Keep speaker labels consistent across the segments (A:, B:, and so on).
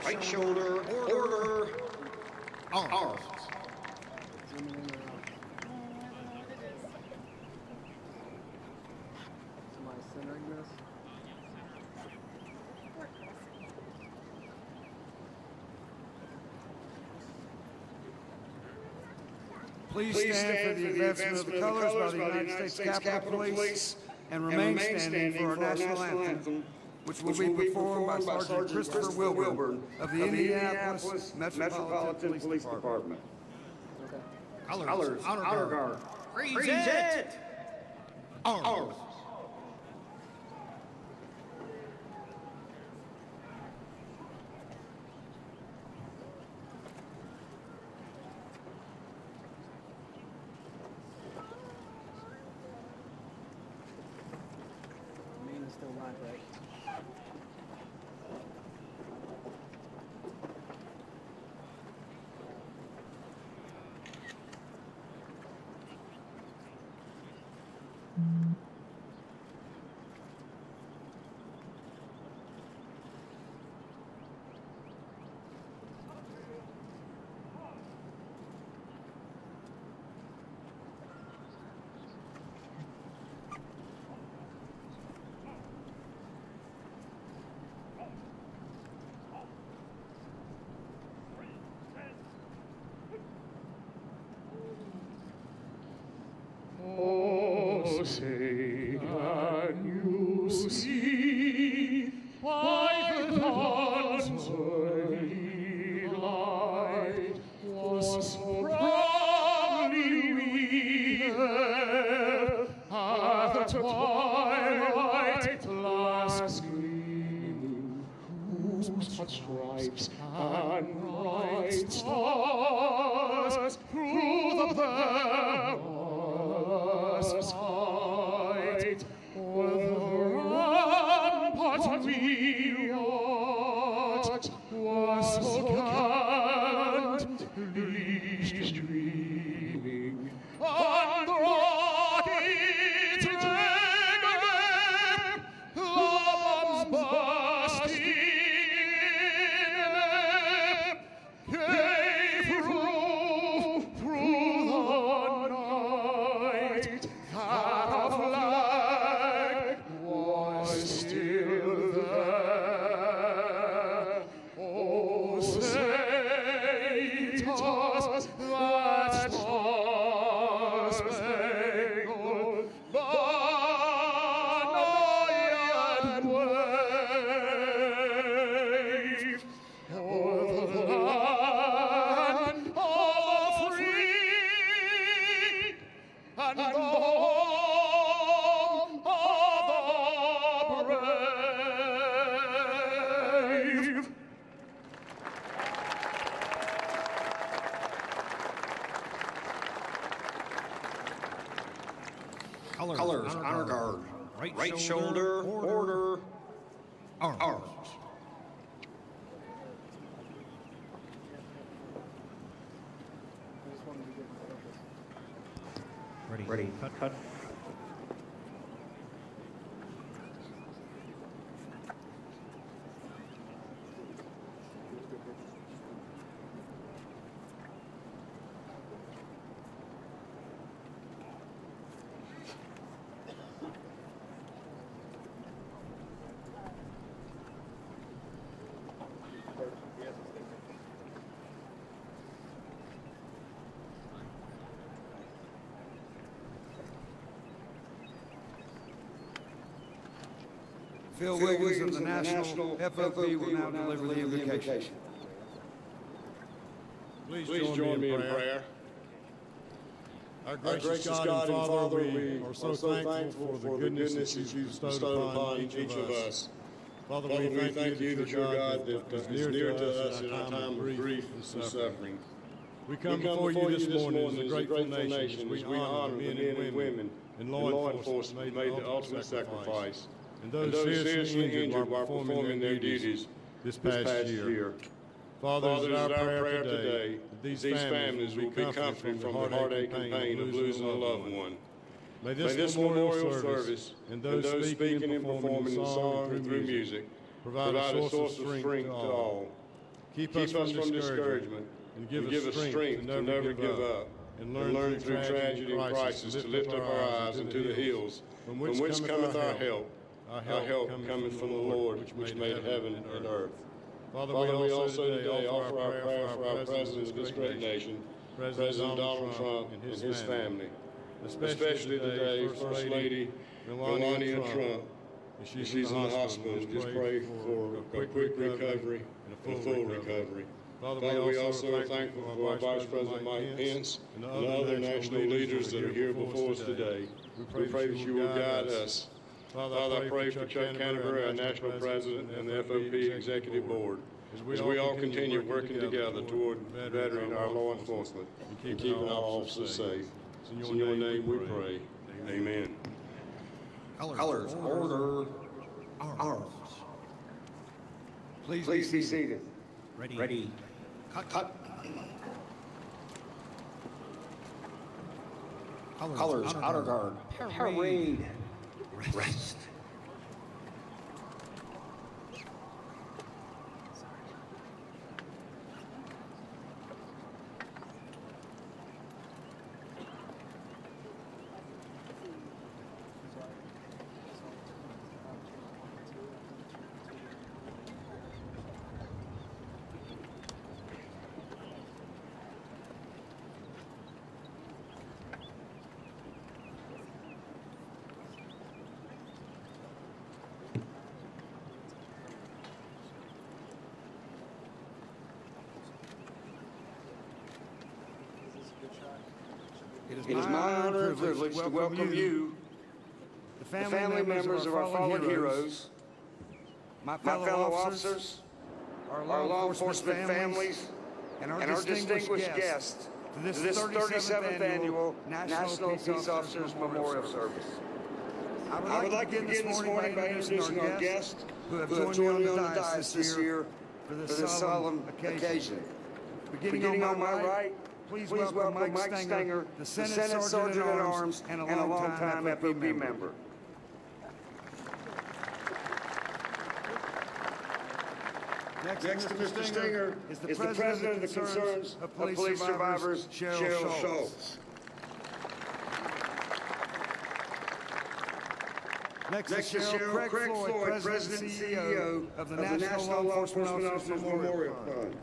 A: right shoulder, order, arms.
B: Somebody centering this?
C: Please stand for the advancement of the colors by the United States Capitol Police and remain standing for our national anthem, which will be performed by Sergeant Christopher Wilburn of the Indianapolis Metropolitan Police Department.
A: Colors, honor guard.
C: Present!
A: Arms.
B: Main is still live, right?
D: Oh, say can you see why the dawn's early light was so proudly wreathed at the twilight last gleaming, whose broad stripes and bright stars through the perilous fight with the rampart we watched was so gallantly streaming, and the rocket's ringing, the bombs bursting came through the night, that a flag was still there. Oh, say does that star-spangled banner yet wave o'er the land of the free and the home of the brave?
A: Colors, honor guard. Right shoulder, order, arms.
B: I just wanted to get my focus.
A: Ready, cut.
C: Phil Wiggins of the National FOP will now deliver the invocation.
E: Please join me in prayer. Our gracious God and Father, we are so thankful for the goodness that you've bestowed upon each of us. Father, we thank you that you're God that is near to us in our time of grief and suffering. We come before you this morning as a grateful nation as we honor the men and women in law enforcement who made the ultimate sacrifice, and those seriously injured while performing their duties this past year. Father, it is our prayer today that these families will be comforted from the heartache and pain of losing a loved one. May this memorial service and those speaking and performing in song and through music provide a source of strength to all. Keep us from discouragement, and give us strength to never give up, and learn through tragedy and crisis to lift up our eyes into the hills, from whence cometh our help. Our help cometh from the Lord, which made heaven and earth. Father, we also today offer our prayer for our president of this great nation, President Donald Trump and his family. Especially today, First Lady Melania Trump, she's in the hospital. Just pray for a quick recovery and a full recovery. Father, we also are thankful for our Vice President Mike Pence and the other national leaders that are here before us today. We pray that you will guide us. Father, I pray for Chuck Canterbury, our national president, and the FOP Executive Board, as we all continue working together toward bettering our law enforcement and keeping our officers safe. It's in your name we pray. Amen.
A: Colors, order, arms.
C: Please be seated.
A: Ready. Cut. Colors, honor guard, parade, rest.
C: It is my honor and privilege to welcome you, the family members of our fallen heroes, my fellow officers, our law enforcement families, and our distinguished guests to this 37th annual National Peace Officers Memorial Service. I would like to begin this morning by introducing our guests who have joined me on the dais this year for this solemn occasion. Beginning on my right, please welcome Mike Stenger, the Senate Sergeant-at-Arms and a longtime FOP member. Next to Mr. Stenger is the President of the Concerns of Police Survivors, Cheryl Schultz. Next is Cheryl Craig Floyd, President and CEO of the National Law Enforcement Officers Memorial Fund.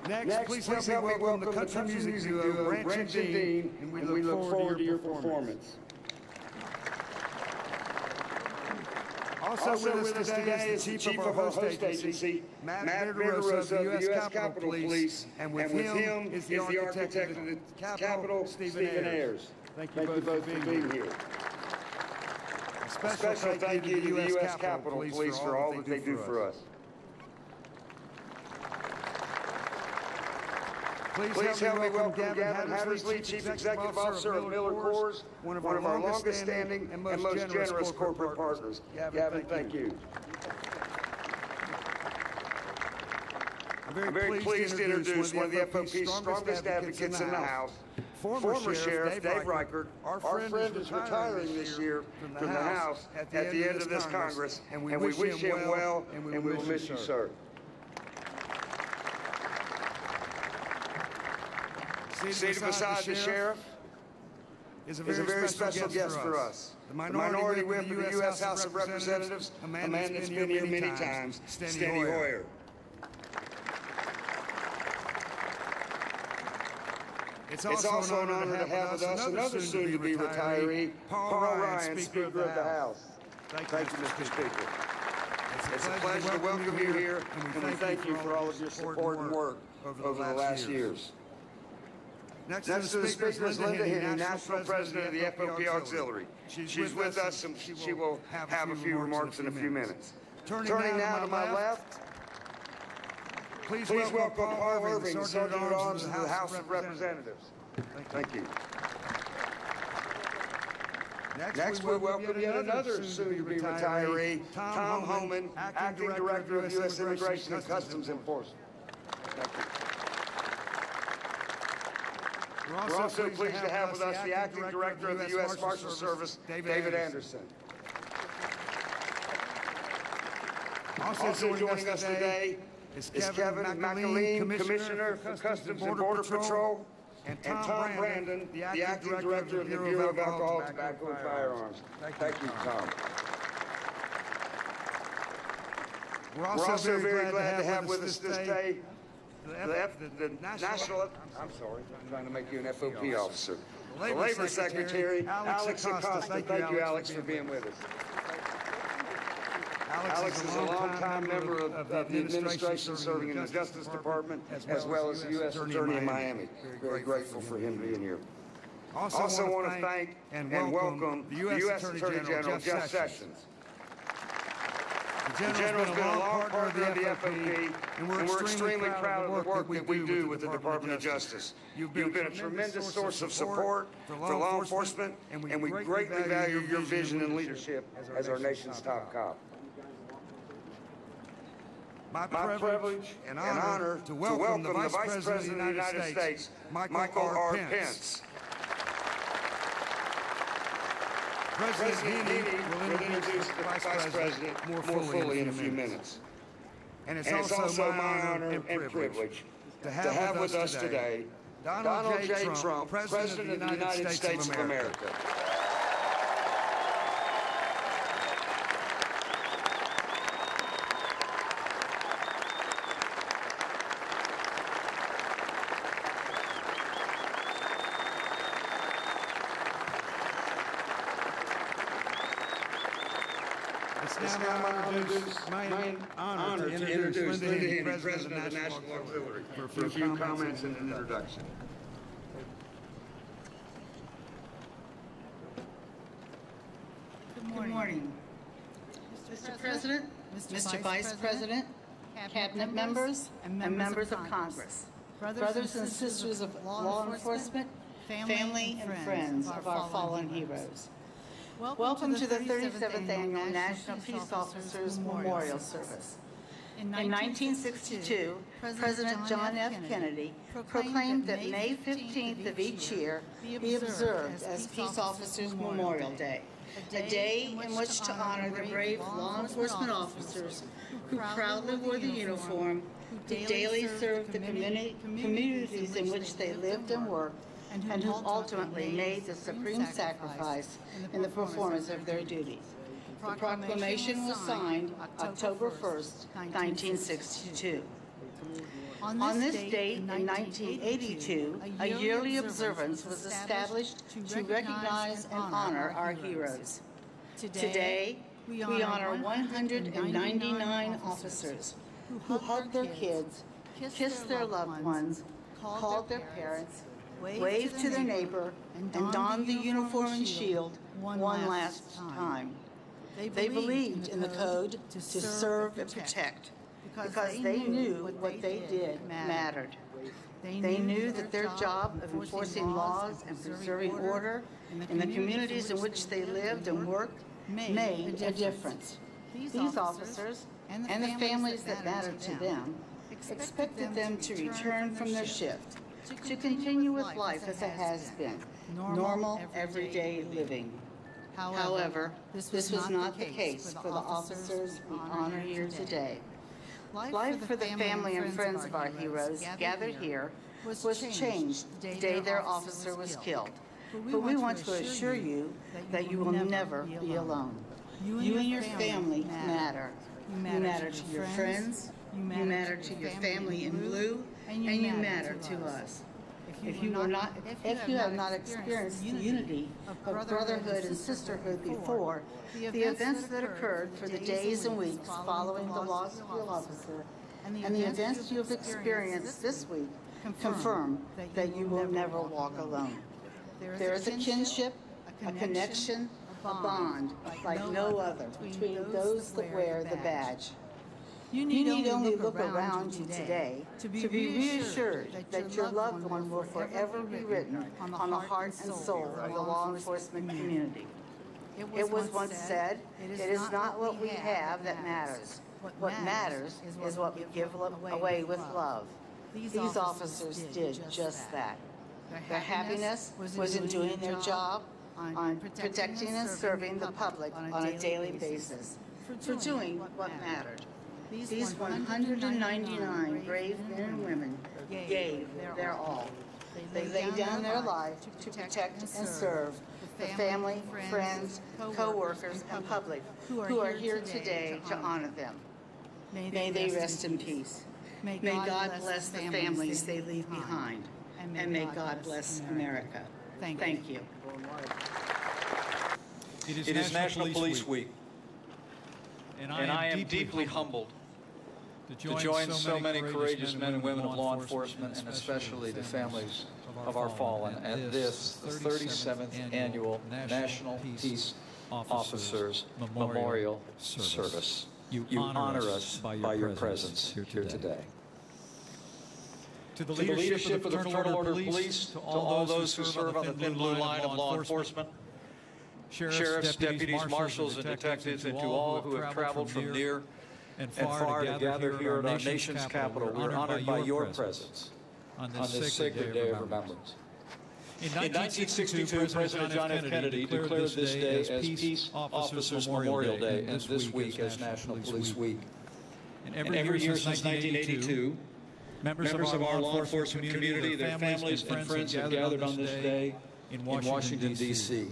C: Next, please help me welcome the country music duo, Branch and Dean, and we look forward to your performance. Also with us today is the Chief of our host agency, Matt Vitterosa of the U.S. Capitol Police, and with him is the architect of the Capitol, Stephen Ayers. Thank you both for being here. A special thank you to the U.S. Capitol Police for all that they do for us. Please help me welcome Gavin Hattersley, Chief Executive Officer of Miller Coors, one of our longest-standing and most generous corporate partners. Gavin, thank you. I'm very pleased to introduce one of the FOP's strongest advocates in the House, former Sheriff Dave Reichert. Our friend is retiring this year from the House at the end of this Congress, and we wish him well, and we will miss you, sir. Seated beside the Sheriff is a very special guest for us. The Minority Whip of the U.S. House of Representatives, a man that's been here many times, Steny Hoyer. It's also an honor to have with us another soon-to-be retiree, Paul Ryan, Speaker of the House. Thank you, Mr. Speaker. It's a pleasure to welcome you here, and we thank you for all of your support and work over the last years. Next to the Speaker is Linda Henney, National President of the FOP Auxiliary. She's with us, and she will have a few remarks in a few minutes. Turning now to my left, please welcome Paul Irving, Sergeant-at-Arms of the House of Representatives. Thank you. Next, we welcome yet another soon-to-be retiree, Tom Homan, Acting Director of U.S. Immigration and Customs Enforcement. Thank you. We're also pleased to have with us the Acting Director of the U.S. Marshal Service, David Anderson. Also joining us today is Kevin McAleen, Commissioner for Customs and Border Patrol, and Tom Brandon, the Acting Director of the Bureau of Alcohol, Tobacco, and Firearms. Thank you, Tom. We're also very glad to have with us this day the National, I'm sorry, I'm trying to make you an FOP officer. The Labor Secretary, Alex Acosta. Thank you, Alex, for being with us. Alex is a longtime member of the administration serving in the Justice Department, as well as the U.S. Attorney in Miami. Very grateful for him being here. Also want to thank and welcome the U.S. Attorney General, Jeff Sessions. The General's been a long partner of the FOP, and we're extremely proud of the work that we do with the Department of Justice. You've been a tremendous source of support for law enforcement, and we greatly value your vision and leadership as our nation's top cop. My privilege and honor to welcome the Vice President of the United States, Michael R. Pence. President Heaney will introduce the Vice President more fully in a few minutes. And it's also my honor and privilege to have with us today Donald J. Trump, President of the United States of America. It's now my honor to introduce Linda Heaney, President of the National Auxiliary, for a few comments and an introduction.
F: Good morning. Mr. President, Mr. Vice President, Cabinet members, and members of Congress, brothers and sisters of law enforcement, family and friends of our fallen heroes. Welcome to the 37th Annual National Peace Officers Memorial Service. In 1962, President John F. Kennedy proclaimed that May 15th of each year be observed as Peace Officers Memorial Day, a day in which to honor the brave law enforcement officers who proudly wore the uniform, who daily served the communities in which they lived and worked, and who ultimately made the supreme sacrifice in the performance of their duties. The proclamation was signed October 1st, 1962. On this date in 1982, a yearly observance was established to recognize and honor our heroes. Today, we honor 199 officers who hugged their kids, kissed their loved ones, called their parents, waved to their neighbor, and donned the uniform and shield one last time. They believed in the code to serve and protect because they knew what they did mattered. They knew that their job of enforcing laws and preserving order in the communities in which they lived and worked made a difference. These officers and the families that mattered to them expected them to return from their shift, to continue with life as it has been, normal, everyday living. However, this was not the case for the officers we honor here today. Life for the family and friends of our heroes gathered here was changed the day their officer was killed. But we want to assure you that you will never be alone. You and your family matter. You matter to your friends, you matter to your family in blue, and you matter to us. If you have not experienced the unity of brotherhood and sisterhood before, the events that occurred for the days and weeks following the loss of your officer and the events you have experienced this week confirm that you will never walk alone. There is a kinship, a connection, a bond like no other between those that wear the badge. You need only look around you today to be reassured that your loved one will forever be written on the heart and soul of the law enforcement community. It was once said, it is not what we have that matters. What matters is what we give away with love. These officers did just that. Their happiness was in doing their job, on protecting and serving the public on a daily basis, for doing what mattered. These 199 brave men and women gave their all. They laid down their lives to protect and serve the family, friends, co-workers, and public who are here today to honor them. May they rest in peace. May God bless the families they leave behind. And may God bless America. Thank you.
G: It is National Police Week, and I am deeply humbled to join so many courageous men and women of law enforcement, and especially the families of our fallen, at this, the 37th Annual National Peace Officers Memorial Service. You honor us by your presence here today.
H: To the leadership of the Fraternal Order of Police, to all those who serve on the thin blue line of law enforcement, sheriffs, deputies, marshals, and detectives, and to all who have traveled from near and far to gather here at our nation's capital, we are honored by your presence on this sacred day of remembrance. In 1962, President John F. Kennedy declared this day as Peace Officers Memorial Day, and this week as National Police Week. And every year since 1982, members of our law enforcement community, their families and friends have gathered on this day in Washington, D.C.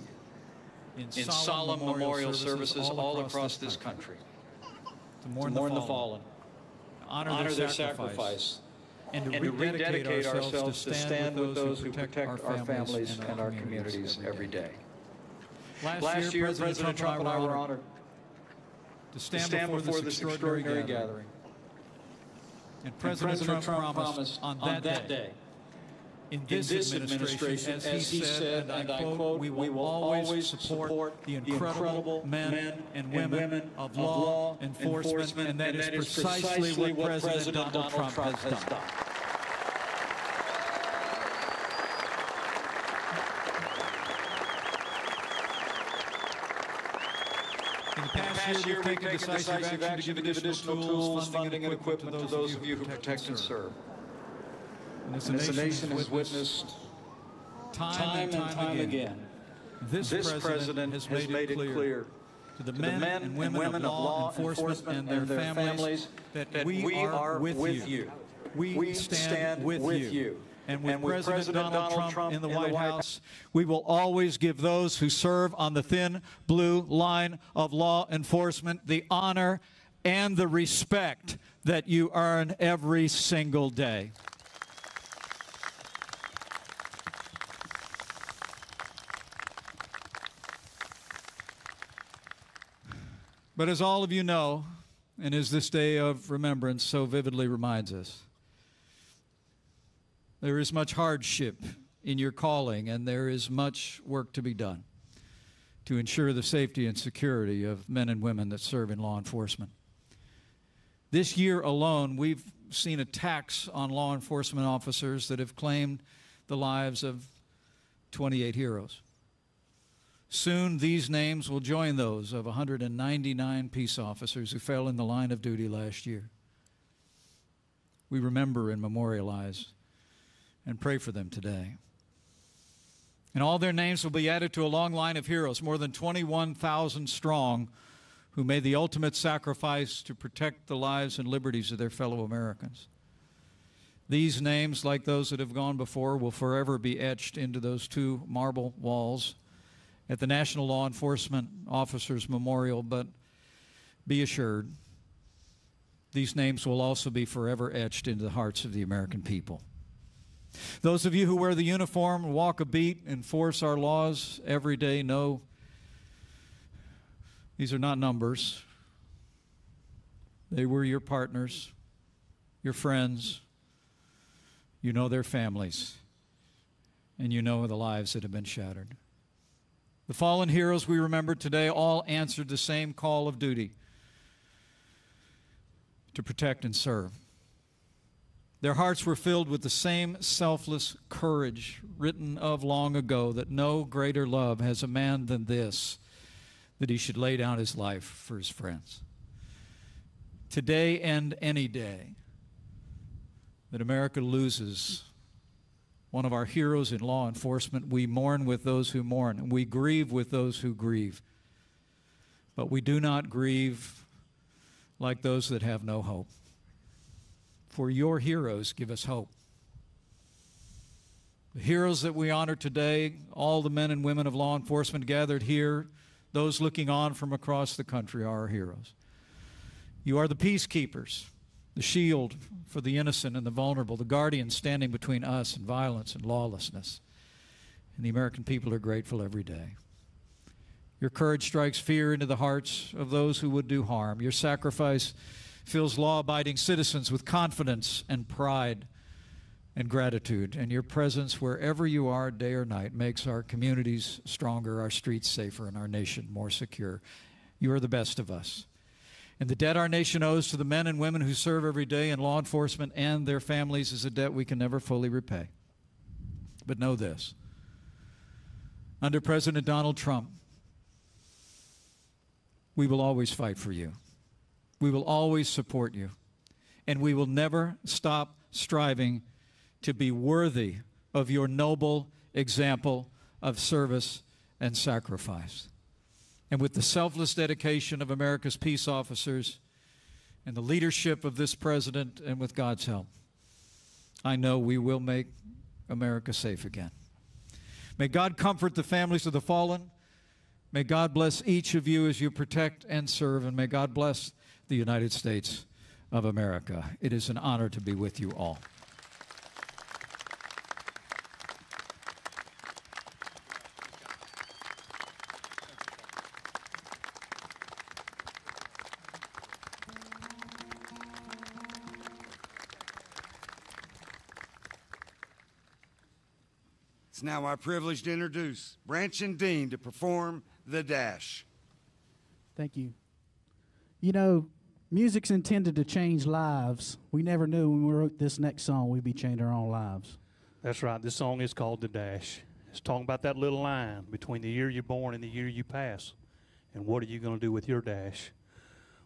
H: in solemn memorial services all across this country to mourn the fallen, honor their sacrifice, and to rededicate ourselves to stand with those who protect our families and our communities every day. Last year, President Trump and I were honored to stand before this extraordinary gathering. And President Trump promised on that day, in this administration, as he said, and I quote, we will always support the incredible men and women of law enforcement, and that is precisely what President Donald Trump has done. In the past year, we've taken decisive action to give additional tools, funding, and equipment to those of you who protect and serve. And as the nation has witnessed time and time again, this President has made it clear to the men and women of law enforcement and their families that we are with you. We stand with you. And with President Donald Trump in the White House, we will always give those who serve on the thin blue line of law enforcement the honor and the respect that you earn every single day. But as all of you know, and as this day of remembrance so vividly reminds us, there is much hardship in your calling, and there is much work to be done to ensure the safety and security of men and women that serve in law enforcement. This year alone, we've seen attacks on law enforcement officers that have claimed the lives of 28 heroes. Soon, these names will join those of 199 peace officers who fell in the line of duty last year. We remember and memorialize and pray for them today. And all their names will be added to a long line of heroes, more than 21,000 strong, who made the ultimate sacrifice to protect the lives and liberties of their fellow Americans. These names, like those that have gone before, will forever be etched into those two marble walls at the National Law Enforcement Officers Memorial, but be assured, these names will also be forever etched into the hearts of the American people. Those of you who wear the uniform, walk a beat, enforce our laws every day know these are not numbers. They were your partners, your friends. You know their families, and you know the lives that have been shattered. The fallen heroes we remember today all answered the same call of duty to protect and serve. Their hearts were filled with the same selfless courage written of long ago, that no greater love has a man than this, that he should lay down his life for his friends. Today and any day that America loses one of our heroes in law enforcement, we mourn with those who mourn, and we grieve with those who grieve. But we do not grieve like those that have no hope. For your heroes give us hope. The heroes that we honor today, all the men and women of law enforcement gathered here, those looking on from across the country are our heroes. You are the peacekeepers, the shield for the innocent and the vulnerable, the guardians standing between us and violence and lawlessness. And the American people are grateful every day. Your courage strikes fear into the hearts of those who would do harm. Your sacrifice fills law-abiding citizens with confidence and pride and gratitude. And your presence wherever you are, day or night, makes our communities stronger, our streets safer, and our nation more secure. You are the best of us. And the debt our nation owes to the men and women who serve every day in law enforcement and their families is a debt we can never fully repay. But know this. Under President Donald Trump, we will always fight for you. We will always support you. And we will never stop striving to be worthy of your noble example of service and sacrifice. And with the selfless dedication of America's peace officers and the leadership of this president, and with God's help, I know we will make America safe again. May God comfort the families of the fallen. May God bless each of you as you protect and serve, and may God bless the United States of America. It is an honor to be with you all.
C: It's now my privilege to introduce Branch and Dean to perform The Dash.
I: Thank you. You know, music's intended to change lives. We never knew when we wrote this next song we'd be changing our own lives.
J: That's right. This song is called The Dash. It's talking about that little line between the year you're born and the year you pass. And what are you going to do with your dash?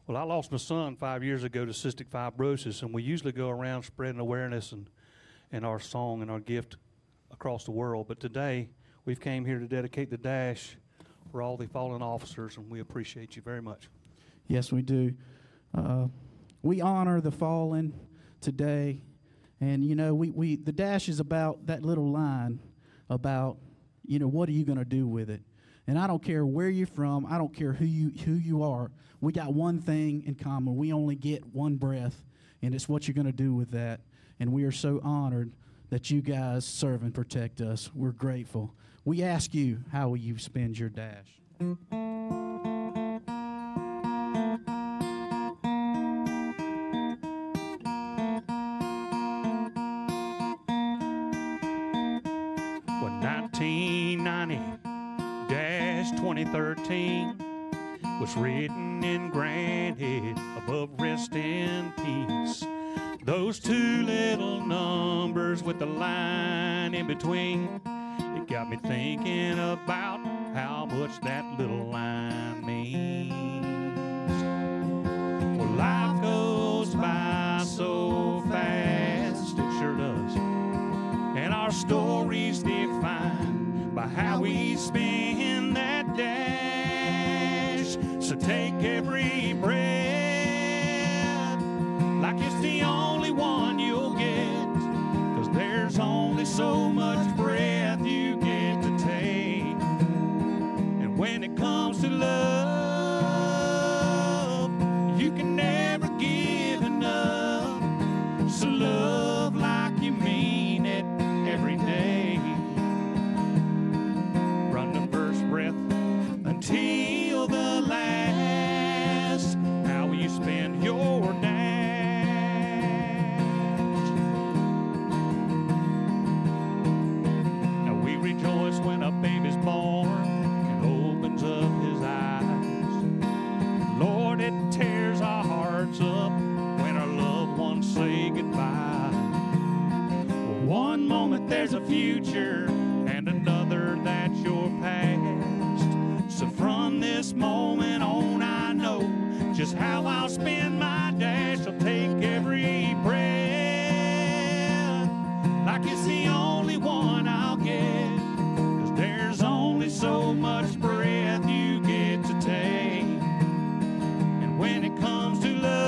J: Well, I lost my son 5 years ago to cystic fibrosis, and we usually go around spreading awareness and our song and our gift across the world. But today, we've came here to dedicate The Dash for all the fallen officers, and we appreciate you very much.
I: Yes, we do. We honor the fallen today, and you know, the Dash is about that little line about, you know, what are you going to do with it? And I don't care where you're from, I don't care who you are. We got one thing in common. We only get one breath, and it's what you're going to do with that. And we are so honored that you guys serve and protect us. We're grateful. We ask you, how will you spend your dash?
J: Well, 1990-2013 was written in granted above rest in peace. Those two little numbers with the line in between, it got me thinking about how much that little line means. Well, life goes by so fast, it sure does. And our story's defined by how we spend that dash. So take every breath like it's the only one you'll get, 'cause there's only so much breath you get to take. And when it comes to love, you can never give enough. So love like you mean it every day. Run the first breath until the last. How will you spend your dash? Now we rejoice when a baby's born and opens up his eyes. Lord, it tears our hearts up when our loved ones say goodbye. One moment there's a future, and another that's your past. So from this moment on, I know just how I'll spend my dash. I'll take every breath like it's the only one I'll get, 'cause there's only so much breath you get to take. And when it comes to love,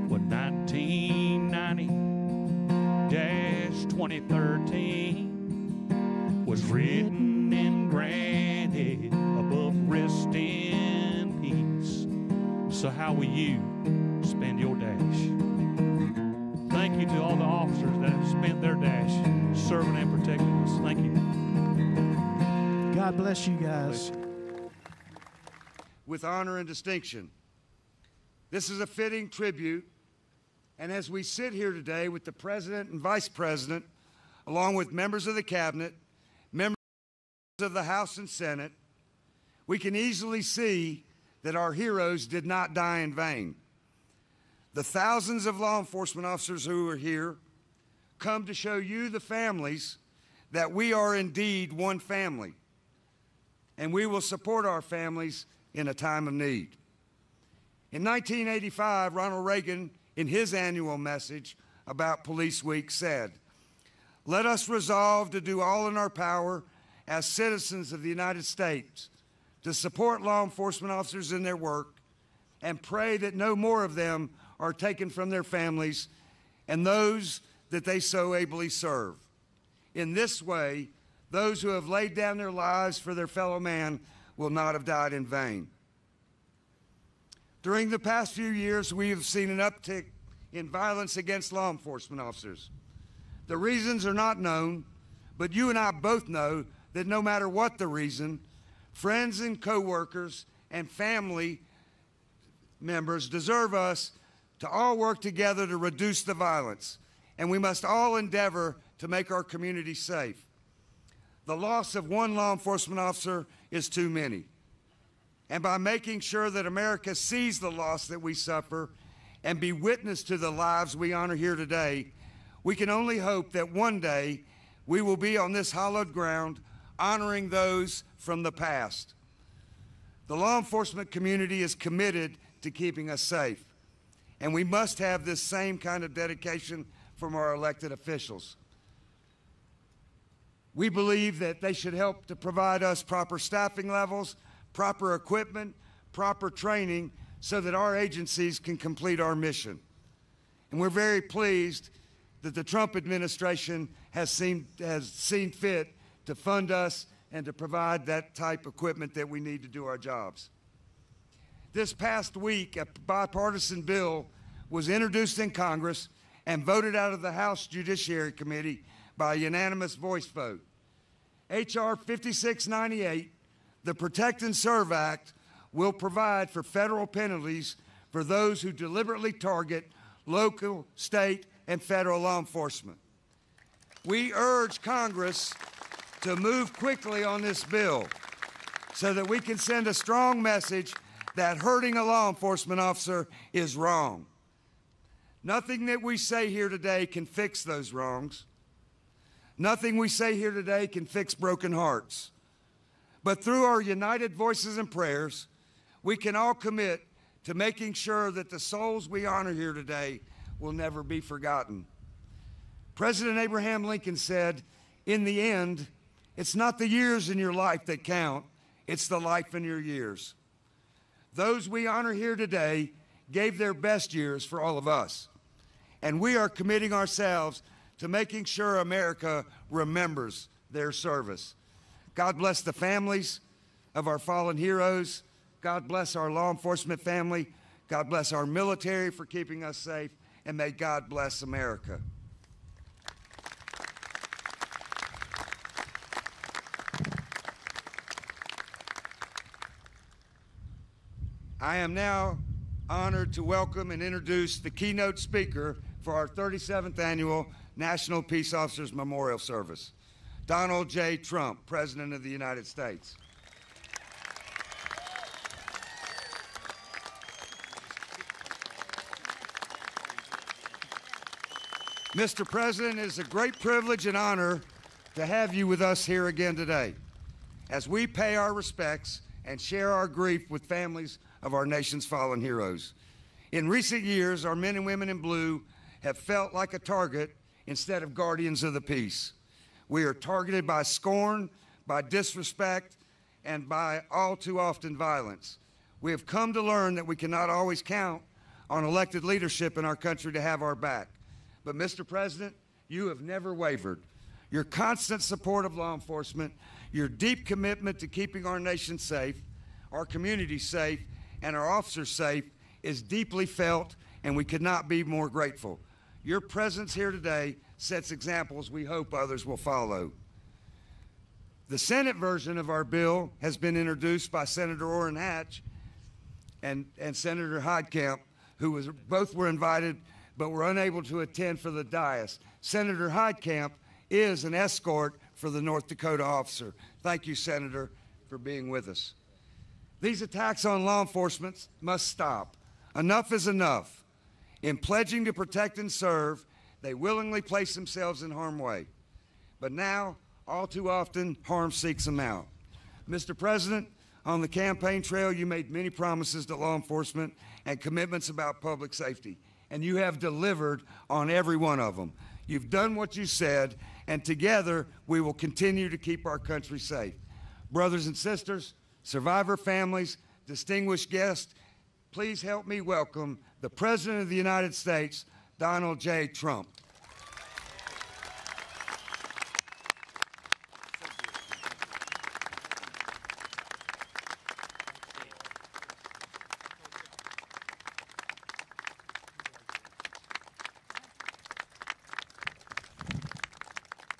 J: Well, 1990-2013 was written and granted above rest in peace. So how will you spend your dash? Thank you to all the officers that have spent their dash serving and protecting us. Thank you.
I: God bless you guys.
C: With honor and distinction. This is a fitting tribute, and as we sit here today with the President and Vice President, along with members of the Cabinet, members of the House and Senate, we can easily see that our heroes did not die in vain. The thousands of law enforcement officers who are here come to show you, the families, that we are indeed one family, and we will support our families in a time of need. In 1985, Ronald Reagan, in his annual message about Police Week, said, "Let us resolve to do all in our power as citizens of the United States to support law enforcement officers in their work and pray that no more of them are taken from their families and those that they so ably serve. In this way, those who have laid down their lives for their fellow man will not have died in vain." During the past few years, we have seen an uptick in violence against law enforcement officers. The reasons are not known, but you and I both know that no matter what the reason, friends and coworkers and family members deserve us to all work together to reduce the violence, and we must all endeavor to make our community safe. The loss of one law enforcement officer is too many. And by making sure that America sees the loss that we suffer and be witness to the lives we honor here today, we can only hope that one day we will be on this hallowed ground honoring those from the past. The law enforcement community is committed to keeping us safe, and we must have this same kind of dedication from our elected officials. We believe that they should help to provide us proper staffing levels, proper equipment, proper training, so that our agencies can complete our mission. And we're very pleased that the Trump administration has seen fit to fund us and to provide that type of equipment that we need to do our jobs. This past week, a bipartisan bill was introduced in Congress and voted out of the House Judiciary Committee by a unanimous voice vote. H.R. 5698, the Protect and Serve Act, will provide for federal penalties for those who deliberately target local, state, and federal law enforcement. We urge Congress to move quickly on this bill so that we can send a strong message that hurting a law enforcement officer is wrong. Nothing that we say here today can fix those wrongs. Nothing we say here today can fix broken hearts. But through our united voices and prayers, we can all commit to making sure that the souls we honor here today will never be forgotten. President Abraham Lincoln said, "In the end, it's not the years in your life that count, it's the life in your years." Those we honor here today gave their best years for all of us, and we are committing ourselves to making sure America remembers their service. God bless the families of our fallen heroes. God bless our law enforcement family. God bless our military for keeping us safe, and may God bless America. I am now honored to welcome and introduce the keynote speaker for our 37th Annual National Peace Officers Memorial Service, Donald J. Trump, President of the United States. Mr. President, it is a great privilege and honor to have you with us here again today as we pay our respects and share our grief with families of our nation's fallen heroes. In recent years, our men and women in blue have felt like a target instead of guardians of the peace. We are targeted by scorn, by disrespect, and by all too often violence. We have come to learn that we cannot always count on elected leadership in our country to have our back. But Mr. President, you have never wavered. Your constant support of law enforcement, your deep commitment to keeping our nation safe, our communities safe, and our officers safe is deeply felt, and we could not be more grateful. Your presence here today sets examples we hope others will follow. The Senate version of our bill has been introduced by Senator Orrin Hatch and Senator Heitkamp, who both were invited but were unable to attend for the dais. Senator Heitkamp is an escort for the North Dakota officer. Thank you, Senator, for being with us. These attacks on law enforcement must stop. Enough is enough. In pledging to protect and serve, they willingly place themselves in harm's way. But now, all too often, harm seeks them out. Mr. President, on the campaign trail, you made many promises to law enforcement and commitments about public safety, and you have delivered on every one of them. You've done what you said, and together we will continue to keep our country safe. Brothers and sisters, survivor families, distinguished guests, please help me welcome the President of the United States, Donald J. Trump.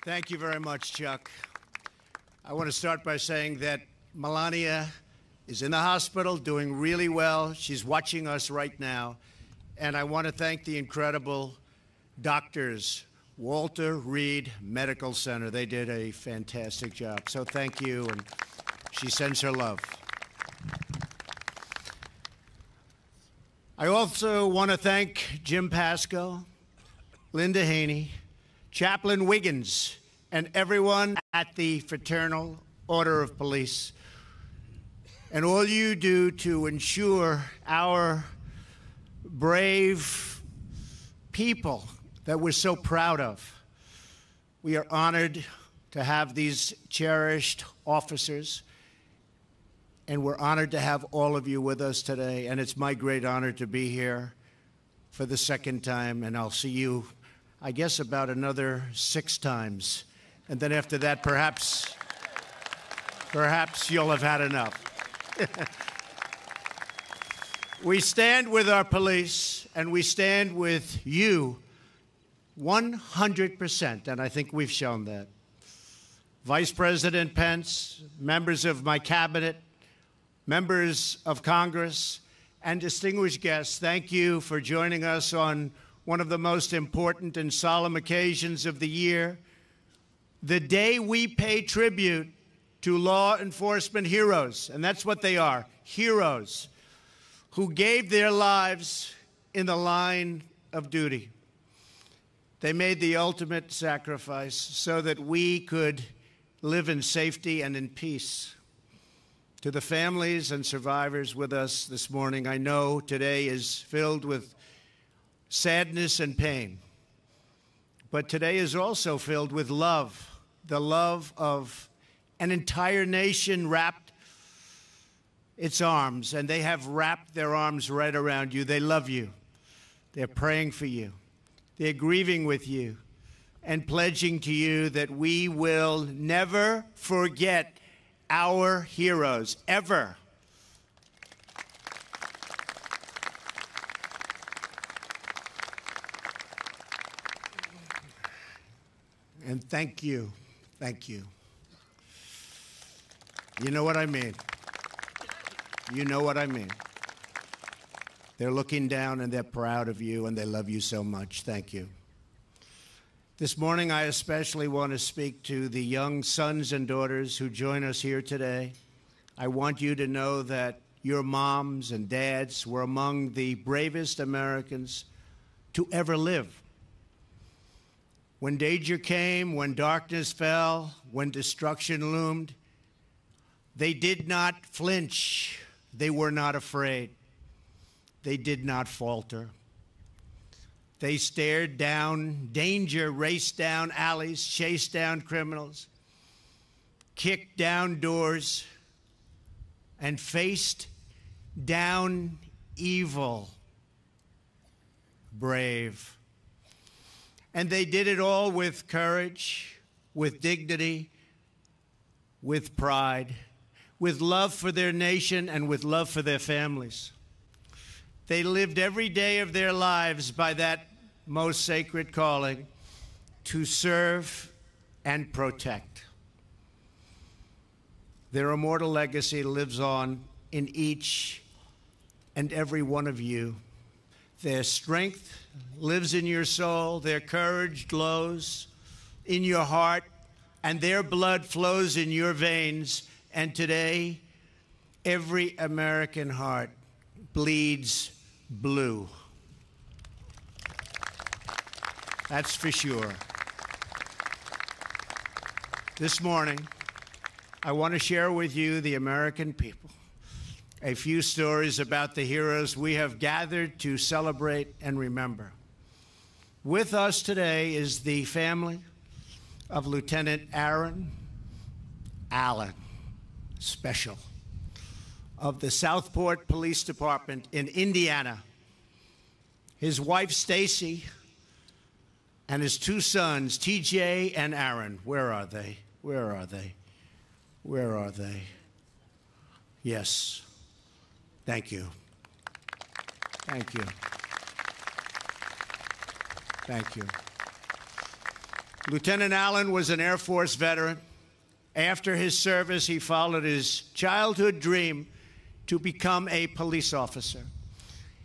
K: Thank you very much, Chuck. I want to start by saying that Melania is in the hospital doing really well. She's watching us right now. And I want to thank the incredible doctors, Walter Reed Medical Center. They did a fantastic job. So thank you, and she sends her love. I also want to thank Jim Pasco, Linda Haney, Chaplain Wiggins, and everyone at the Fraternal Order of Police, and all you do to ensure our brave people that we're so proud of. We are honored to have these cherished officers, and we're honored to have all of you with us today, and it's my great honor to be here for the second time, and I'll see you, I guess, about another 6 times. And then after that, perhaps you'll have had enough. We stand with our police, and we stand with you 100%, and I think we've shown that. Vice President Pence, members of my cabinet, members of Congress, and distinguished guests, thank you for joining us on one of the most important and solemn occasions of the year, the day we pay tribute to law enforcement heroes, and that's what they are, heroes, who gave their lives in the line of duty. They made the ultimate sacrifice so that we could live in safety and in peace. To the families and survivors with us this morning, I know today is filled with sadness and pain, but today is also filled with love, the love of an entire nation wrapped its arms, and they have wrapped their arms right around you. They love you. They're praying for you. They're grieving with you and pledging to you that we will never forget our heroes, ever. And thank you. Thank you. You know what I mean. You know what I mean. They're looking down and they're proud of you and they love you so much. Thank you. This morning, I especially want to speak to the young sons and daughters who join us here today. I want you to know that your moms and dads were among the bravest Americans to ever live. When danger came, when darkness fell, when destruction loomed, they did not flinch. They were not afraid. They did not falter. They stared down danger, raced down alleys, chased down criminals, kicked down doors, and faced down evil. Brave. And they did it all with courage, with dignity, with pride, with love for their nation and with love for their families. They lived every day of their lives by that most sacred calling to serve and protect. Their immortal legacy lives on in each and every one of you. Their strength lives in your soul, their courage glows in your heart, and their blood flows in your veins. And today, every American heart bleeds blue. That's for sure. This morning, I want to share with you, the American people, a few stories about the heroes we have gathered to celebrate and remember. With us today is the family of Lieutenant Aaron Allen, Special, of the Southport Police Department in Indiana. His wife, Stacy, and his two sons, TJ and Aaron. Where are they? Where are they? Where are they? Yes. Thank you. Thank you. Thank you. Lieutenant Allen was an Air Force veteran. After his service, he followed his childhood dream to become a police officer.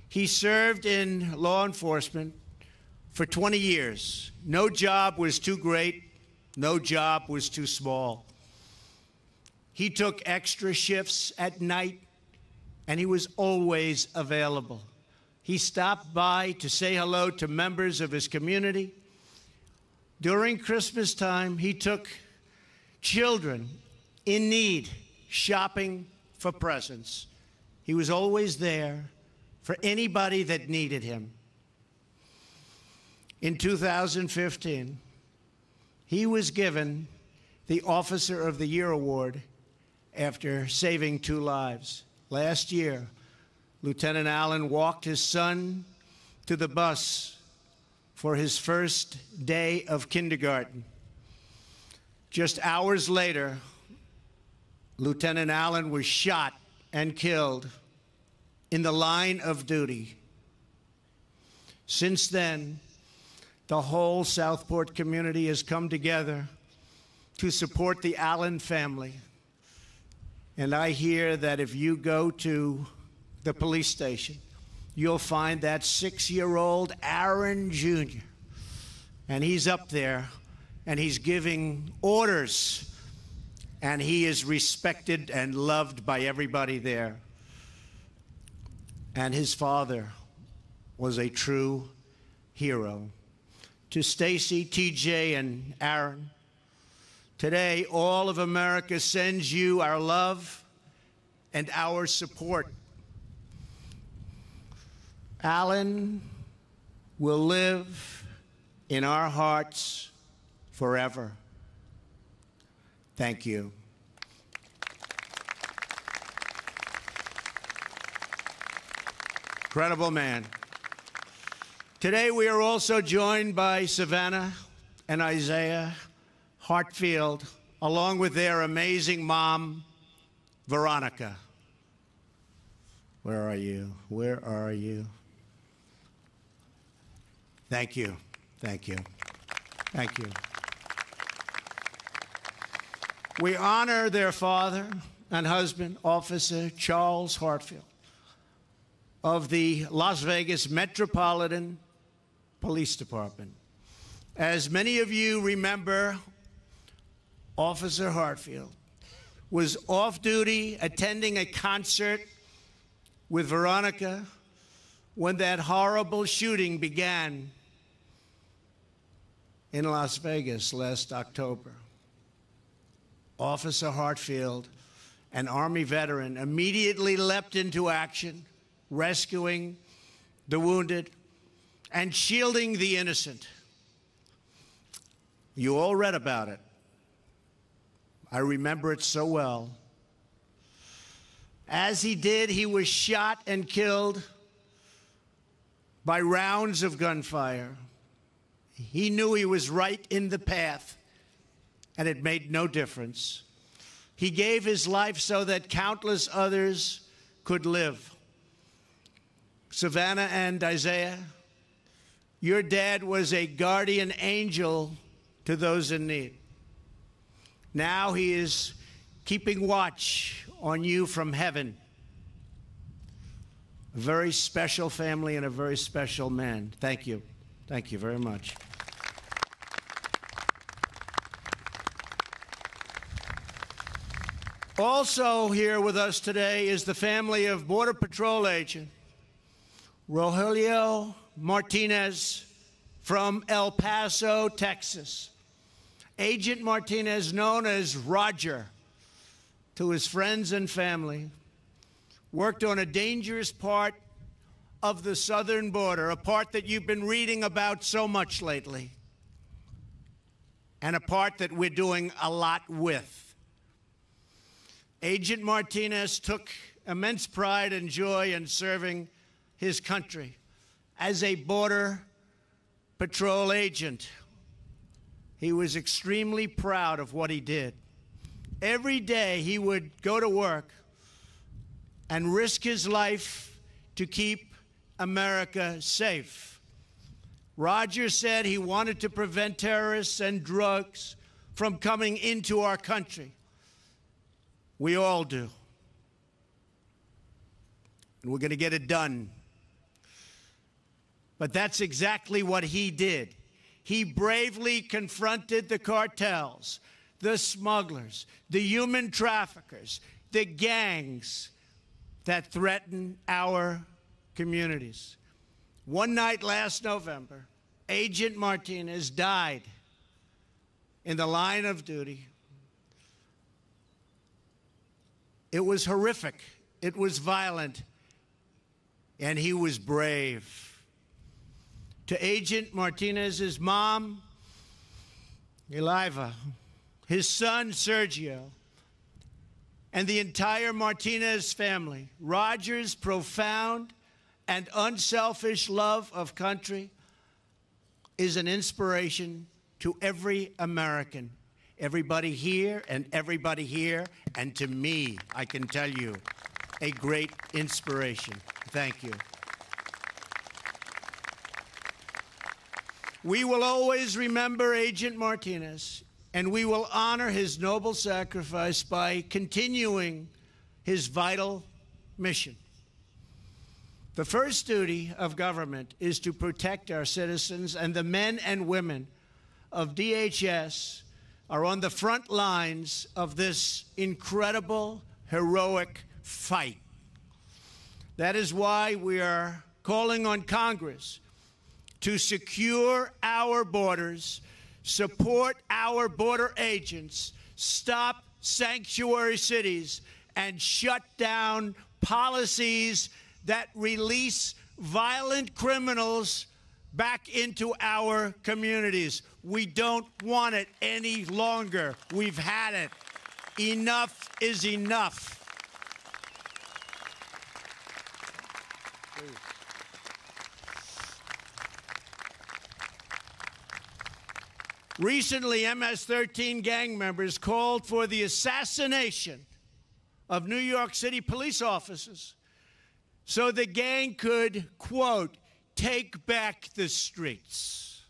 K: He served in law enforcement for 20 years. No job was too great. No job was too small. He took extra shifts at night, and he was always available. He stopped by to say hello to members of his community. During Christmas time, he took children in need shopping for presents. He was always there for anybody that needed him. In 2015, he was given the Officer of the Year award after saving 2 lives. Last year, Lieutenant Allen walked his son to the bus for his first day of kindergarten. Just hours later, Lieutenant Allen was shot and killed in the line of duty. Since then, the whole Southport community has come together to support the Allen family. And I hear that if you go to the police station, you'll find that 6-year-old Aaron Jr. And he's up there, and he's giving orders, and he is respected and loved by everybody there. And his father was a true hero. To Stacy, TJ, and Aaron, today all of America sends you our love and our support. Allen will live in our hearts forever. Thank you. Incredible man. Today we are also joined by Savannah and Isaiah Hartfield, along with their amazing mom, Veronica. Where are you? Where are you? Thank you. Thank you. Thank you. We honor their father and husband, Officer Charles Hartfield, of the Las Vegas Metropolitan Police Department. As many of you remember, Officer Hartfield was off duty attending a concert with Veronica when that horrible shooting began in Las Vegas last October. Officer Hartfield, an Army veteran, immediately leapt into action, rescuing the wounded and shielding the innocent. You all read about it. I remember it so well. As he did, he was shot and killed by rounds of gunfire. He knew he was right in the path, and it made no difference. He gave his life so that countless others could live. Savannah and Isaiah, your dad was a guardian angel to those in need. Now he is keeping watch on you from heaven. A very special family and a very special man. Thank you. Thank you very much. Also here with us today is the family of Border Patrol agent Rogelio Martinez from El Paso, Texas. Agent Martinez, known as Roger to his friends and family, worked on a dangerous part of the southern border, a part that you've been reading about so much lately, and a part that we're doing a lot with. Agent Martinez took immense pride and joy in serving his country as a Border Patrol agent. He was extremely proud of what he did. Every day he would go to work and risk his life to keep America safe. Roger said he wanted to prevent terrorists and drugs from coming into our country. We all do. And we're going to get it done. But that's exactly what he did. He bravely confronted the cartels, the smugglers, the human traffickers, the gangs that threaten our communities. One night last November, Agent Martinez died in the line of duty. It was horrific. It was violent. And he was brave. To Agent Martinez's mom, Eliva, his son, Sergio, and the entire Martinez family, Roger's profound and unselfish love of country is an inspiration to every American. Everybody here, and to me, I can tell you, a great inspiration. Thank you. We will always remember Agent Martinez, and we will honor his noble sacrifice by continuing his vital mission. The first duty of government is to protect our citizens, and the men and women of DHS are on the front lines of this incredible, heroic fight. That is why we are calling on Congress to secure our borders, support our border agents, stop sanctuary cities, and shut down policies that release violent criminals back into our communities. We don't want it any longer. We've had it. Enough is enough. Please. Recently, MS-13 gang members called for the assassination of New York City police officers so the gang could, quote, take back the streets.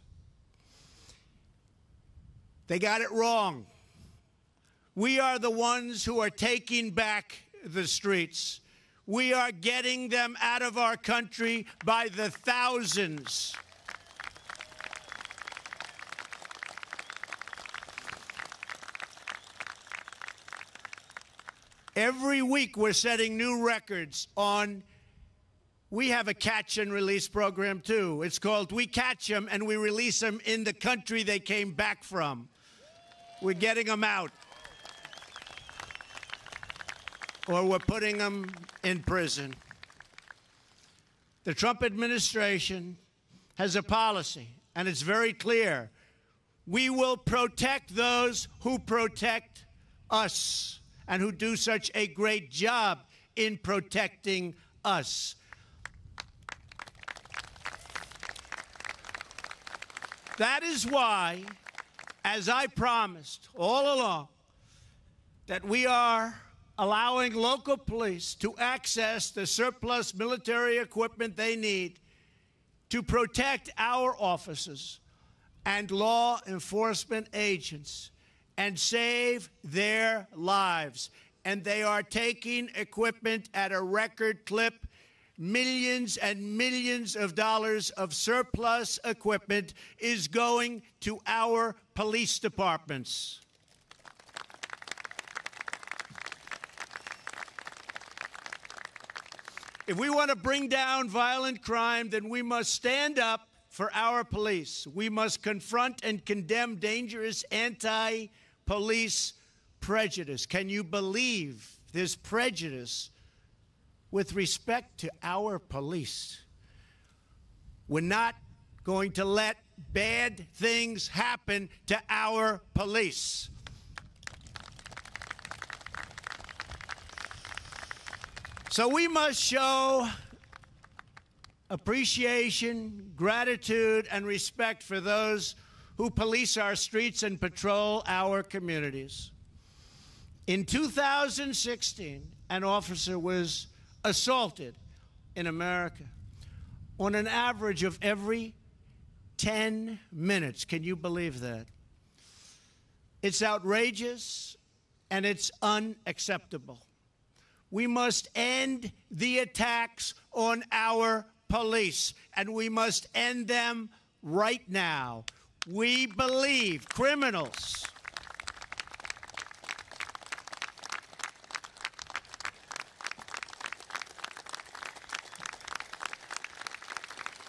K: They got it wrong. We are the ones who are taking back the streets. We are getting them out of our country by the thousands. Every week we're setting new records on. We have a catch and release program, too. It's called We Catch Them and We Release Them in the country they came back from. We're getting them out. Or we're putting them in prison. The Trump administration has a policy, and it's very clear. We will protect those who protect us and who do such a great job in protecting us. That is why, as I promised all along, that we are allowing local police to access the surplus military equipment they need to protect our officers and law enforcement agents and save their lives. And they are taking equipment at a record clip. Millions and millions of dollars of surplus equipment is going to our police departments. If we want to bring down violent crime, then we must stand up for our police. We must confront and condemn dangerous anti-police prejudice. Can you believe this prejudice with respect to our police? We're not going to let bad things happen to our police. So we must show appreciation, gratitude, and respect for those who police our streets and patrol our communities. In 2016, an officer was assaulted in America on an average of every 10 minutes. Can you believe that? It's outrageous and it's unacceptable. We must end the attacks on our police, and we must end them right now. We believe criminals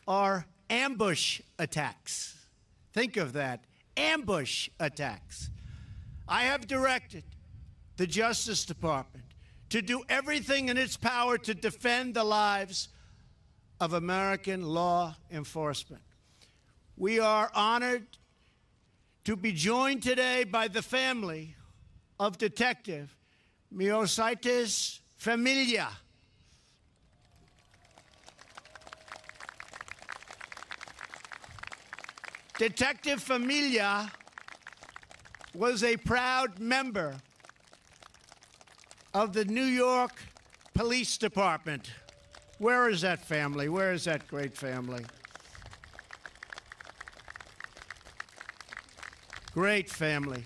K: are ambush attacks. Think of that, ambush attacks. I have directed the Justice Department to do everything in its power to defend the lives of American law enforcement. We are honored to be joined today by the family of Detective Miosaitis Familia. Detective Familia was a proud member of the New York Police Department. Where is that family? Where is that great family? Great family.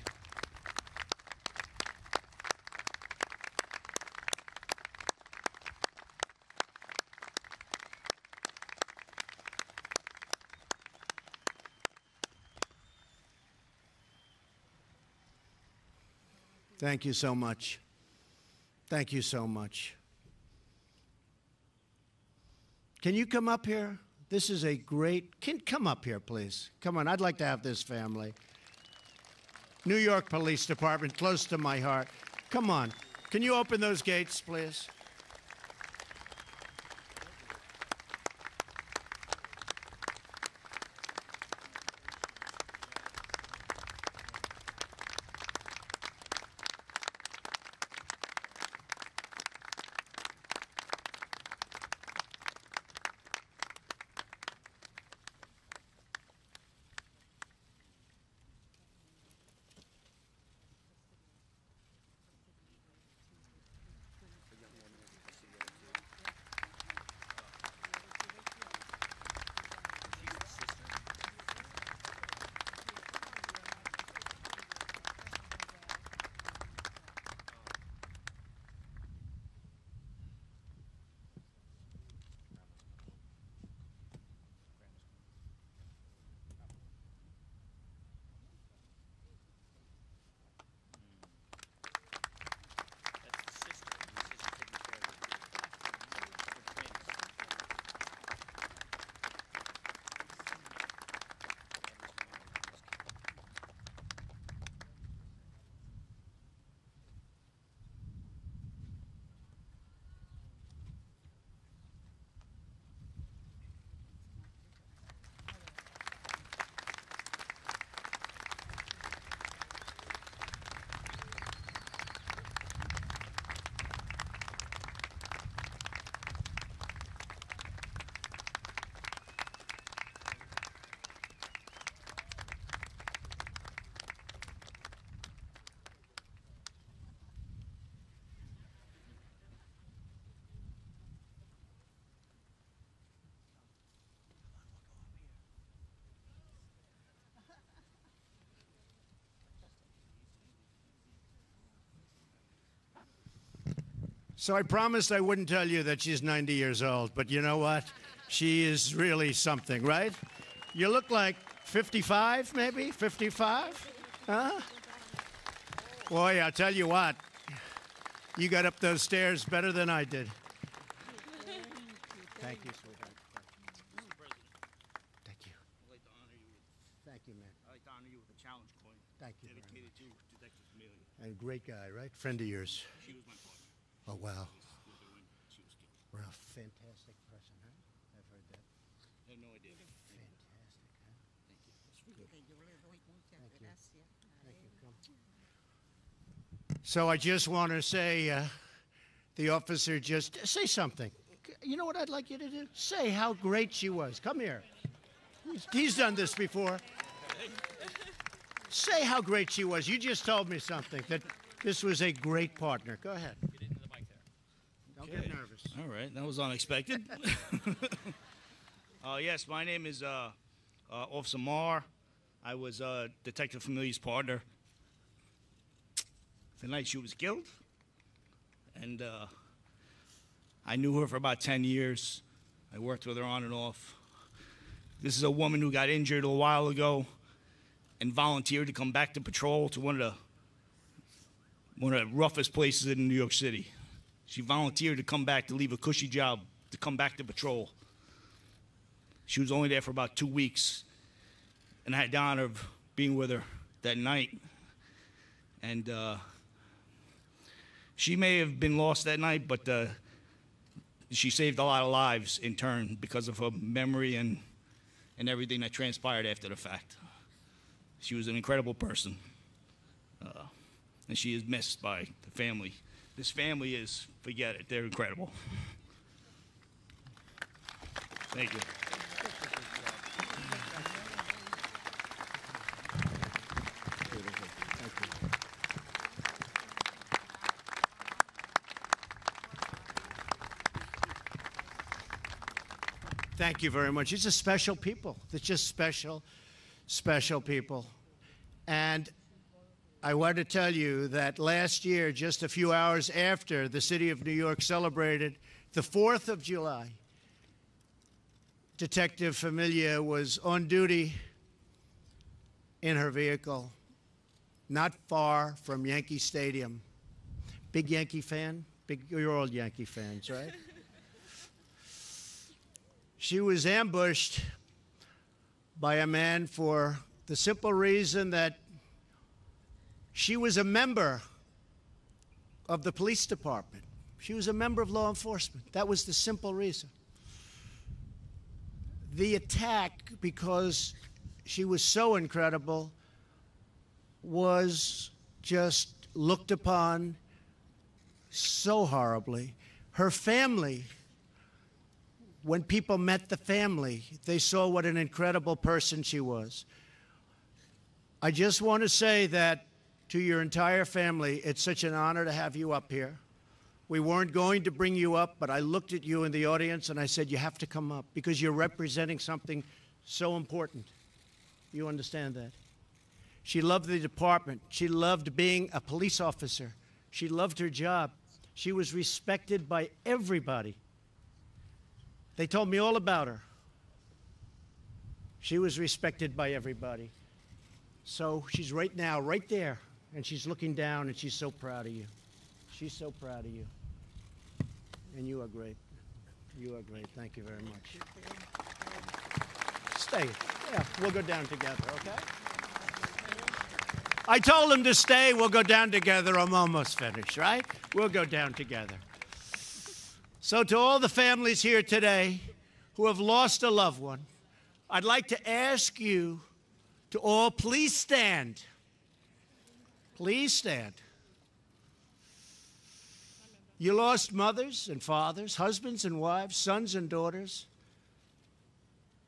K: Thank you so much. Thank you so much. Can you come up here? This is a great, come up here, please. Come on, I'd like to have this family. New York Police Department, close to my heart. Come on, can you open those gates, please? So I promised I wouldn't tell you that she's 90 years old, but you know what? She is really something, right? You look like 55, maybe? 55? Huh? Boy, I'll tell you what. You got up those stairs better than I did. Thank you, sweetheart. Thank you.
L: I'd like to honor you with,
K: Thank you, man.
L: I'd like to honor you with a challenge coin.
K: Thank you very
L: dedicated to Detective Amelia.
K: And a great guy, right? Friend of yours.
L: She was my partner.
K: Oh, wow.
L: With her when she was killed.
K: What a fantastic person, huh? I've heard that.
L: I have no idea.
K: Fantastic, huh?
L: Thank you.
K: Thank you. Thank you. Come. So I just want to say, the officer just say something. You know what I'd like you to do? Say how great she was. Come here. He's done this before. Say how great she was. You just told me something, that this was a great partner. Go ahead.
L: Get into the mic there.
K: Don't get nervous.
L: All right, that was unexpected. Yes, my name is Officer Marr. I was Detective Familia's partner the night she was killed, and I knew her for about 10 years. I worked with her on and off. This is a woman who got injured a while ago and volunteered to come back to patrol to one of the roughest places in New York City. She volunteered to come back, to leave a cushy job, to come back to patrol. She was only there for about 2 weeks, and I had the honor of being with her that night. And she may have been lost that night, but she saved a lot of lives in turn because of her memory and everything that transpired after the fact. She was an incredible person, and she is missed by the family. This family is, forget it, they're incredible. Thank you.
K: Thank you very much. These are special people. They're just special, special people. And I want to tell you that last year, just a few hours after the city of New York celebrated the 4th of July, Detective Familia was on duty in her vehicle, not far from Yankee Stadium. Big Yankee fan? You're all Yankee fans, right? She was ambushed by a man for the simple reason that she was a member of the police department. She was a member of law enforcement. That was the simple reason. The attack, because she was so incredible, was just looked upon so horribly. Her family, when people met the family, they saw what an incredible person she was. I just want to say that to your entire family, it's such an honor to have you up here. We weren't going to bring you up, but I looked at you in the audience and I said, you have to come up because you're representing something so important. You understand that? She loved the department. She loved being a police officer. She loved her job. She was respected by everybody. They told me all about her. She was respected by everybody. So she's right now, right there, and she's looking down, and she's so proud of you. She's so proud of you. And you are great. You are great. Thank you very much. Stay. Yeah, we'll go down together, okay? I told him to stay. We'll go down together. I'm almost finished, right? We'll go down together. So to all the families here today who have lost a loved one, I'd like to ask you to all please stand. Please stand. You lost mothers and fathers, husbands and wives, sons and daughters.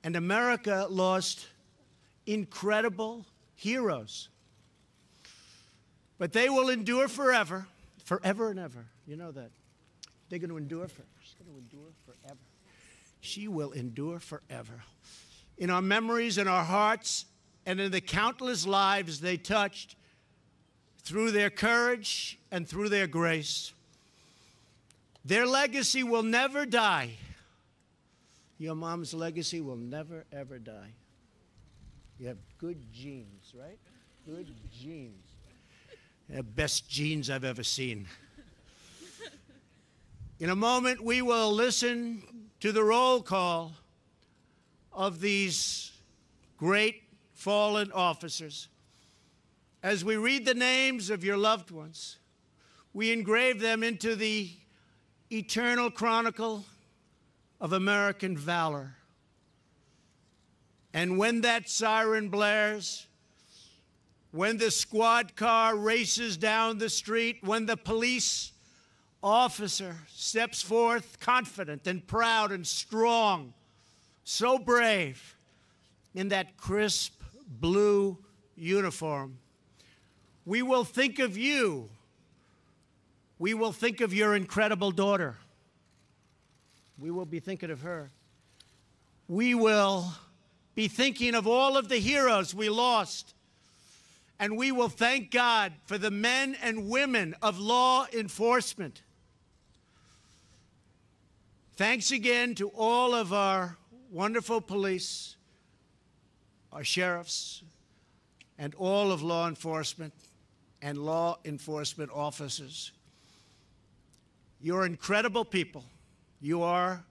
K: And America lost incredible heroes. But they will endure forever, forever and ever. You know that. They're going to endure forever. She's going to endure forever. She will endure forever. In our memories, in our hearts, and in the countless lives they touched through their courage and through their grace. Their legacy will never die. Your mom's legacy will never, ever die. You have good genes, right? Good genes. The best genes I've ever seen. In a moment, we will listen to the roll call of these great fallen officers. As we read the names of your loved ones, we engrave them into the eternal chronicle of American valor. And when that siren blares, when the squad car races down the street, when the police officer steps forth confident and proud and strong, so brave, in that crisp blue uniform, we will think of you. We will think of your incredible daughter. We will be thinking of her. We will be thinking of all of the heroes we lost. And we will thank God for the men and women of law enforcement. Thanks again to all of our wonderful police, our sheriffs, and all of law enforcement and law enforcement officers. You're incredible people. You are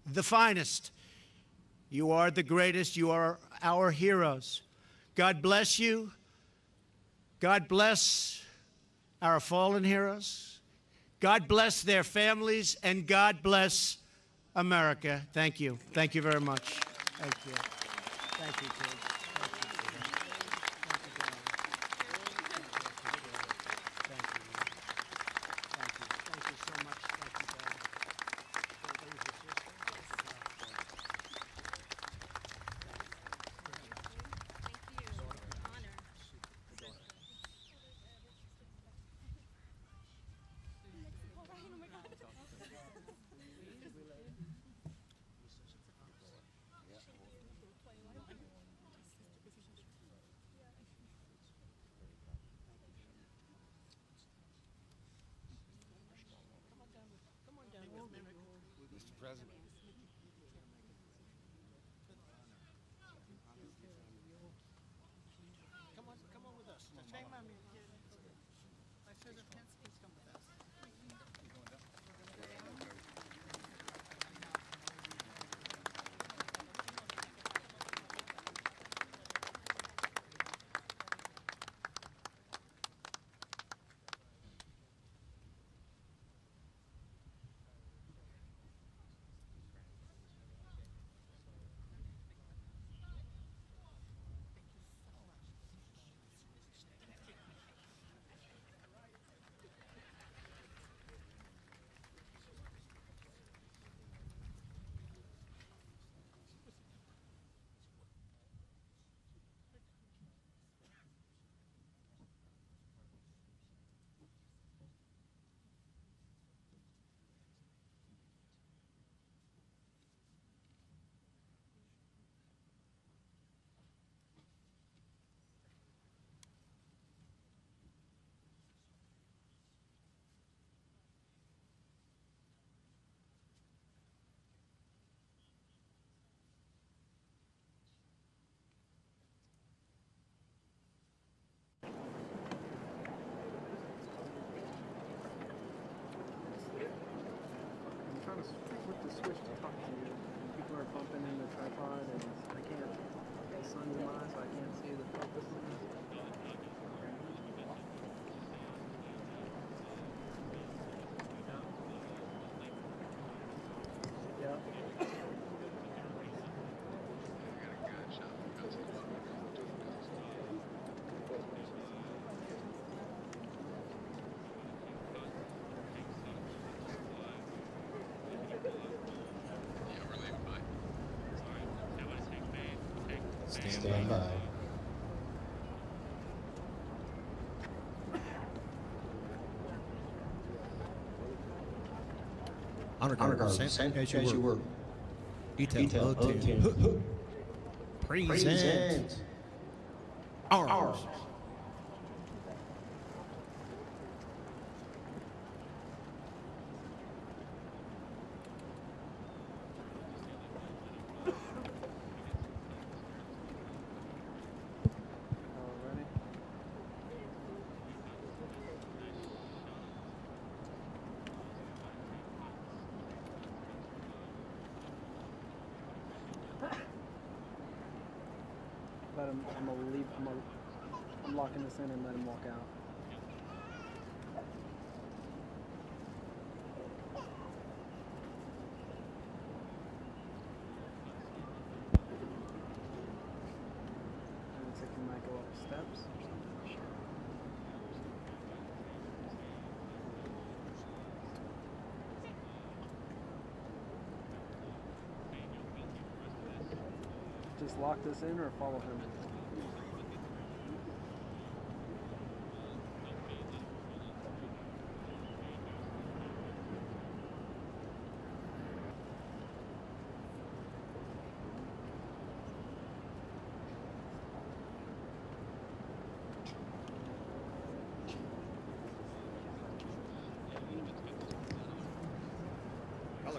K: the finest. You are the greatest. You are our heroes. God bless you. God bless our fallen heroes. God bless their families, and God bless America. Thank you. Thank you very much. Thank you. Thank you, kids.
C: Mr. President. Come on with us. Shame on me. Vice President Pence, please come with us. With the switch to talk to you, people are bumping in the tripod, and I can't. The sun's in my eyes, so I can't see the focus. Yeah.
A: Stand by. Honor guard, sent as you were. Detail, present. Arms.
B: let him. I'm gonna leave. I'm locking this in and let him walk out. Looks like he might go up steps or something. Just lock this in or follow him?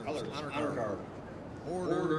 A: Colors, honor guard. Order.